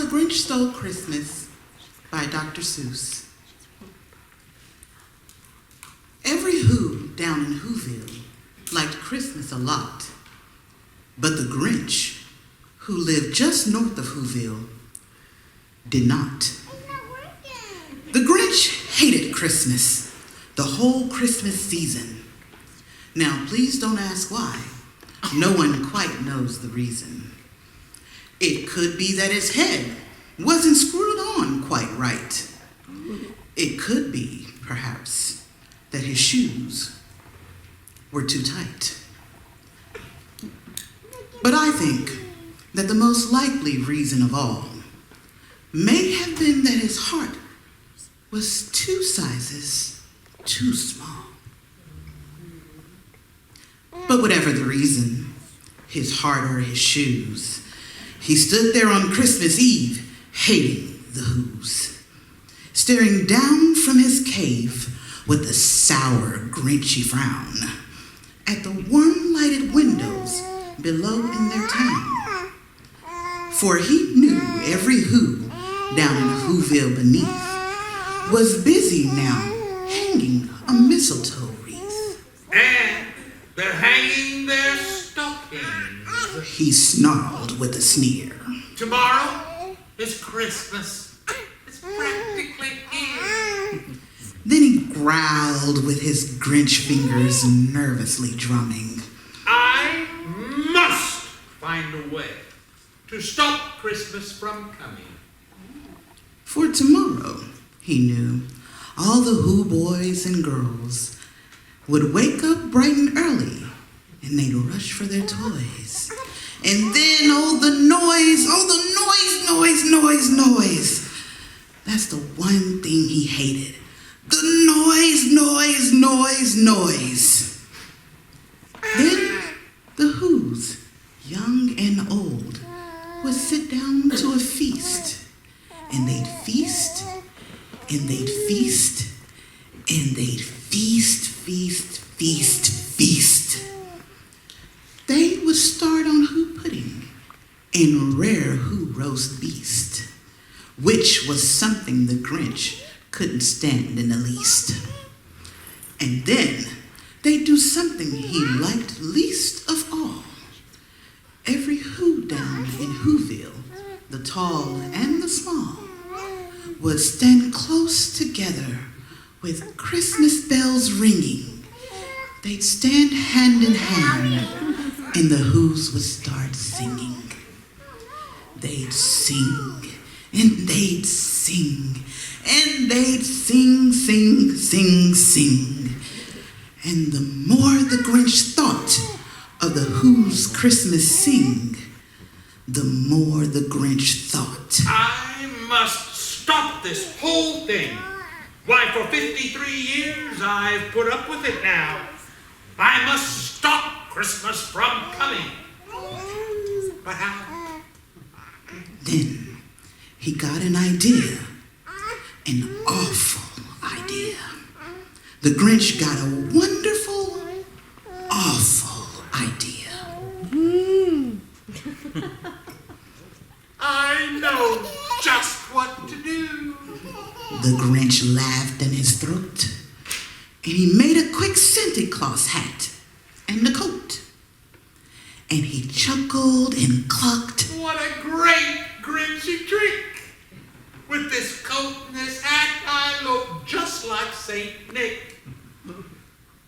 Grinch Stole Christmas by Dr. Seuss. Every Who down in Whoville liked Christmas a lot, but the Grinch, who lived just north of Whoville, did not. The Grinch hated Christmas, the whole Christmas season. Now, please don't ask why. No one quite knows the reason. It could be that his head wasn't screwed on quite right. It could be, perhaps, that his shoes were too tight. But I think that the most likely reason of all may have been that his heart was 2 sizes too small. But whatever the reason, his heart or his shoes, he stood there on Christmas Eve, hating the Who's, staring down from his cave with a sour, Grinchy frown at the warm lighted windows below in their town. For he knew every Who down in Whoville beneath was busy now hanging a mistletoe wreath. And they're hanging their stockings. He snarled with a sneer. Tomorrow is Christmas. It's practically here. Then he growled with his Grinch fingers nervously drumming. I must find a way to stop Christmas from coming. For tomorrow, he knew, all the Who boys and girls would wake up bright and early, and they'd rush for their toys. And then, oh, the noise, noise. That's the one thing he hated. The noise. Then the Who's, young and old, would sit down to a feast. And they'd feast, and they'd feast, and they'd feast. They would start on Who pudding and rare Who roast beast, which was something the Grinch couldn't stand in the least. And then they'd do something he liked least of all. Every Who down in Whoville, the tall and the small, would stand close together with Christmas bells ringing. They'd stand hand in hand, and the Who's would start singing. They'd sing, and they'd sing, and they'd sing. And the more the Grinch thought of the Who's Christmas sing, the more the Grinch thought. I must stop this whole thing. Why, for 53 years I've put up with it now. I must stop Christmas from coming. But how? Then he got an idea, an awful idea. The Grinch got a wonderful, awful idea. I know just what to do. The Grinch laughed in his throat, and he made a quick Santa Claus hat and a coat. And he chuckled and clucked. What a great Grinchy trick! With this coat and this hat, I look just like Saint Nick.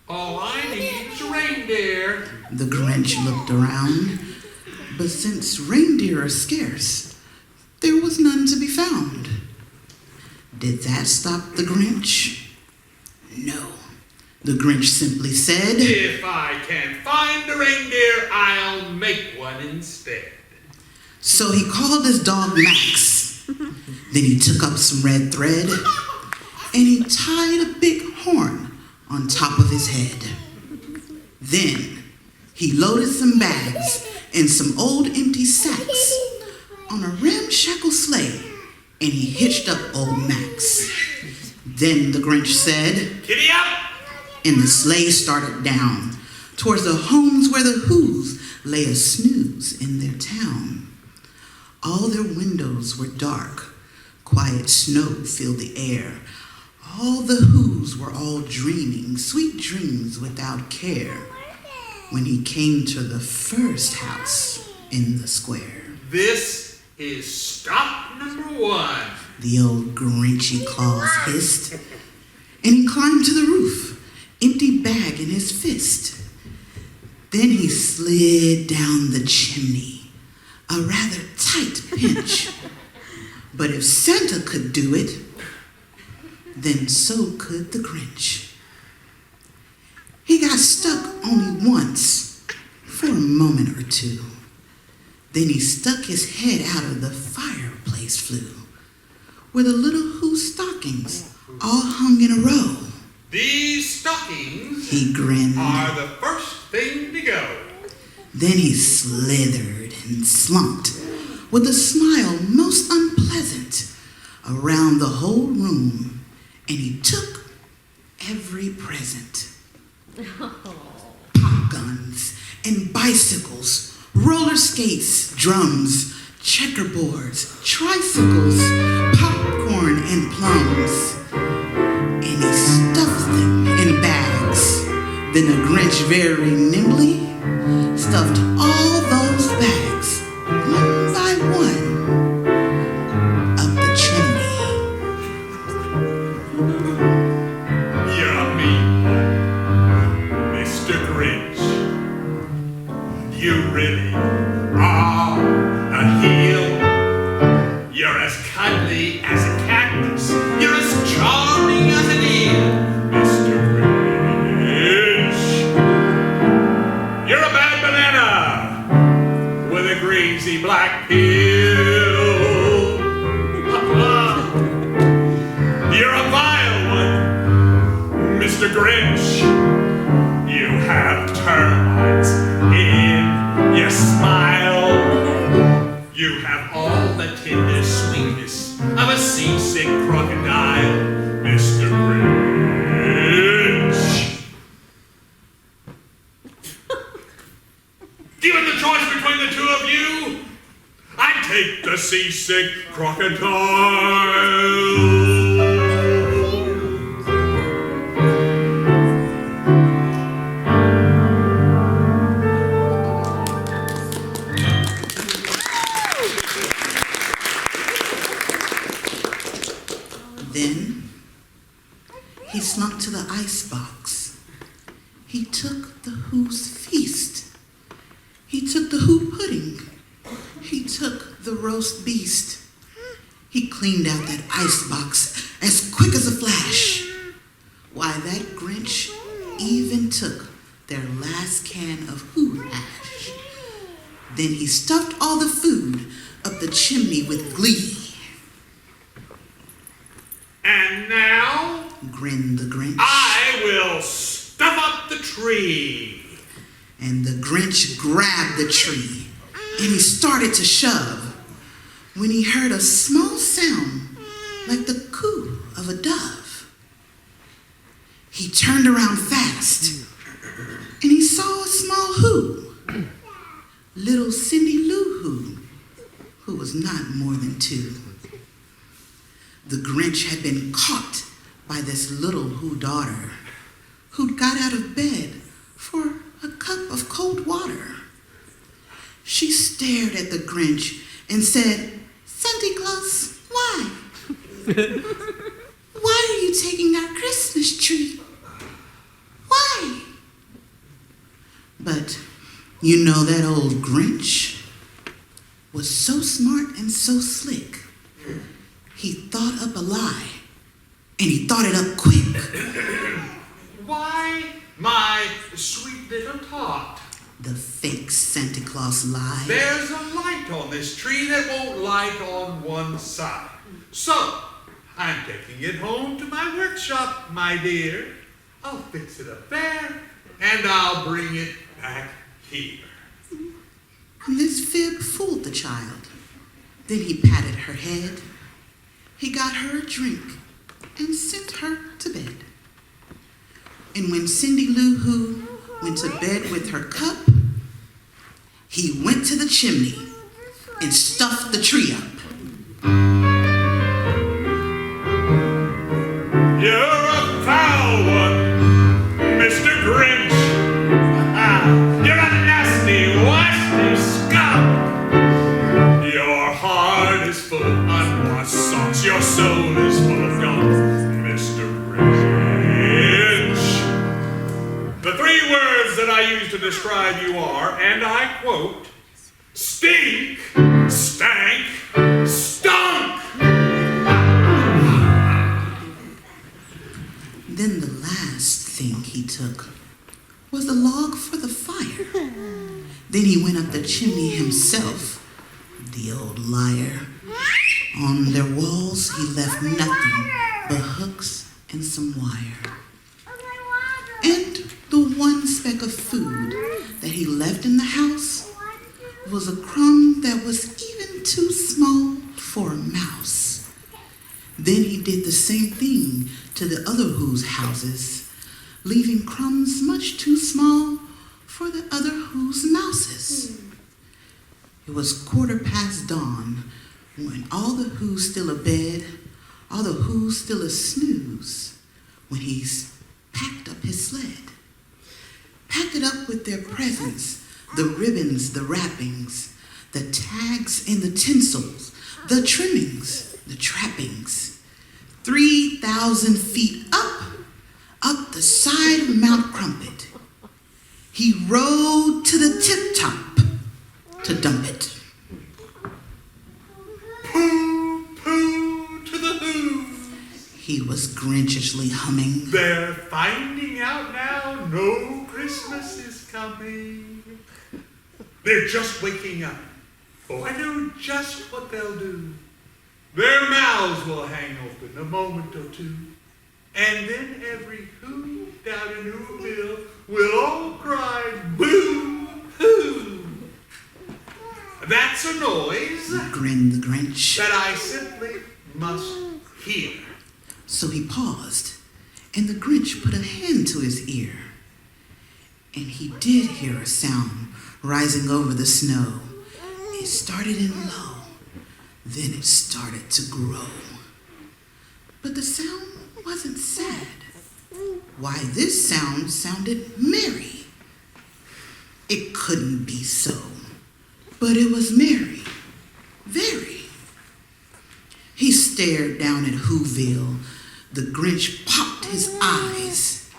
All I need is a reindeer. The Grinch looked around, but since reindeer are scarce, there was none to be found. Did that stop the Grinch? No. The Grinch simply said, If I can find a reindeer, I'll make one instead. So he called his dog Max. Then he took up some red thread, and he tied a big horn on top of his head. Then he loaded some bags and some old empty sacks on a ramshackle sleigh, and he hitched up old Max. Then the Grinch said, Giddy up! And the sleigh started down towards the homes where the Who's lay a snooze in their town. All their windows were dark. Quiet snow filled the air. All the Whos were all dreaming sweet dreams without care when he came to the first house in the square. This is stop number 1. The old Grinchy claws hissed, and he climbed to the roof, empty bag in his fist. Then he slid down the chimney, a rather tight pinch. But if Santa could do it, then so could the Grinch. He got stuck only once, for a moment or two. Then he stuck his head out of the fireplace flue, where the little Who stockings all hung in a row. These stockings, he grinned, are the first thing to go. Then he slithered and slumped, with a smile most unpleasant, around the whole room, and he took every present. Pop guns and bicycles, roller skates, drums, checkerboards, tricycles, popcorn and plums. And he stuffed them in bags. Then the Grinch very nimbly stuffed all those bags, one by one, up the chimney. You're a mean one, Mr. Grinch. You really are a heel. You're as cuddly as a cactus. You're as charming as an eel, Mr. Grinch. You're a bad banana with a greasy black peel. You're a vile one, Mr. Grinch. You have termites in your smile. You have all the tender sweetness of a seasick crocodile, Mr. Grinch. Given the choice between the two of you, I'd take the seasick crocodile. Then he slunk to the icebox. He took the Who's feast. He took the Who pudding. He took the roast beast. He cleaned out that icebox as quick as a flash. Why, that Grinch even took their last can of Who hash. Then he stuffed all the food up the chimney with glee. And now, Grinned the Grinch. I will stuff up the tree. And the Grinch grabbed the tree, and he started to shove, when he heard a small sound like the coo of a dove. He turned around fast, and he saw a small Who, little Cindy Lou who was not more than 2. The Grinch had been caught by this little Who daughter, who'd got out of bed for a cup of cold water. She stared at the Grinch and said, "Santa Claus, why? Why are you taking our Christmas tree? Why?" But you know that old Grinch was so smart and so slick. He thought up a lie, and he thought it up quick. Why, my sweet little tot, The fake Santa Claus lied. there's a light on this tree that won't light on one side. So, I'm taking it home to my workshop, my dear. I'll fix it up there, and I'll bring it back here. And this fib fooled the child. Then he patted her head. He got her a drink and sent her to bed. And when Cindy Lou Who went to bed with her cup, he went to the chimney and stuffed the tree up. You're a foul one, Mr. Grinch. You're a nasty, wasty skunk. Your heart is full of unwashed socks. Your soul is full of gum, Mr. Grinch. The three words that I use to describe you are, and I quote, stink, stank, stunk. Then the last thing he took was the log for the fire. Then he went up the chimney himself, the old liar. On their walls he left nothing but hooks and some wire. And the one speck of food that he left in the house was a crumb that was even too small for a mouse. Then he did the same thing to the other Who's houses, leaving crumbs much too small for the other Who's mouses. It was 1/4 dawn when all the Who's still abed, all the Who's still a snooze, when he packed up his sled. Packed it up with their presents, the ribbons, the wrappings, the tags and the tinsels, the trimmings, the trappings. 3,000 feet up the side of Mount Crumpet. He rode to the tip-top to dump it. Pooh, pooh to the Who's. He was Grinchishly humming. They're finding out now no Christmas is coming. They're just waking up. Oh, I know just what they'll do. Their mouths will hang open a moment or two. And then every Who down in Whoville will all cry boo hoo. That's a noise Grinned the Grinch. that I simply must hear. So he paused, and the Grinch put a hand to his ear. And he did hear a sound rising over the snow. It started in low, then it started to grow. But the sound wasn't sad. Why, this sound sounded merry. It couldn't be so, but it was merry, very. He stared down at Whoville. The Grinch popped his eyes.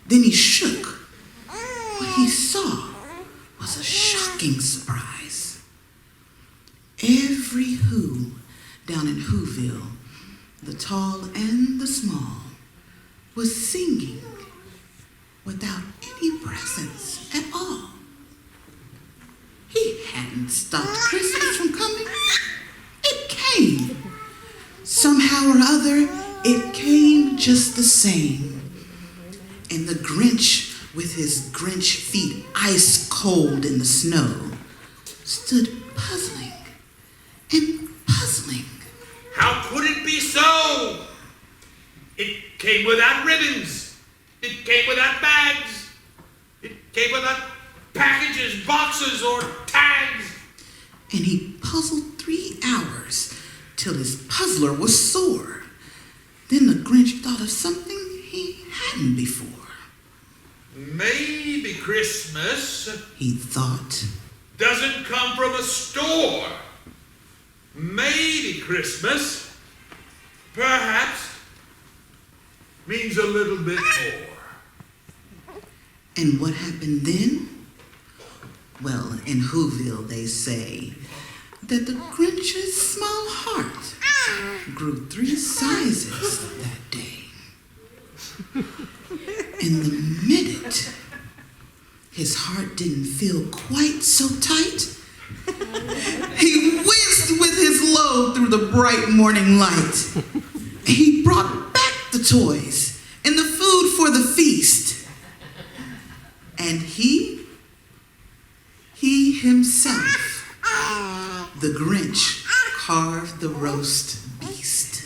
Then he shook. What he saw was a shocking surprise. Every Who down in Whoville, the tall and the small, was singing without any presents at all. He hadn't stopped Christmas from coming. It came. Somehow or other, it came just the same. And the Grinch, with his Grinch feet ice cold in the snow, stood puzzling and puzzling. How could it be so? It came without ribbons. It came without bags. It came without packages, boxes, or tags. And he puzzled 3 hours till his puzzler was sore. Then the Grinch thought of something he hadn't before. Maybe Christmas, He thought. doesn't come from a store. Maybe Christmas, perhaps, means a little bit more. And what happened then? Well, in Whoville they say that the Grinch's small heart grew 3 sizes that day. In the minute his heart didn't feel quite so tight, he whizzed with his load through the bright morning light. He brought back the toys and the food for the feast. And he himself, the Grinch, carved the roast beast.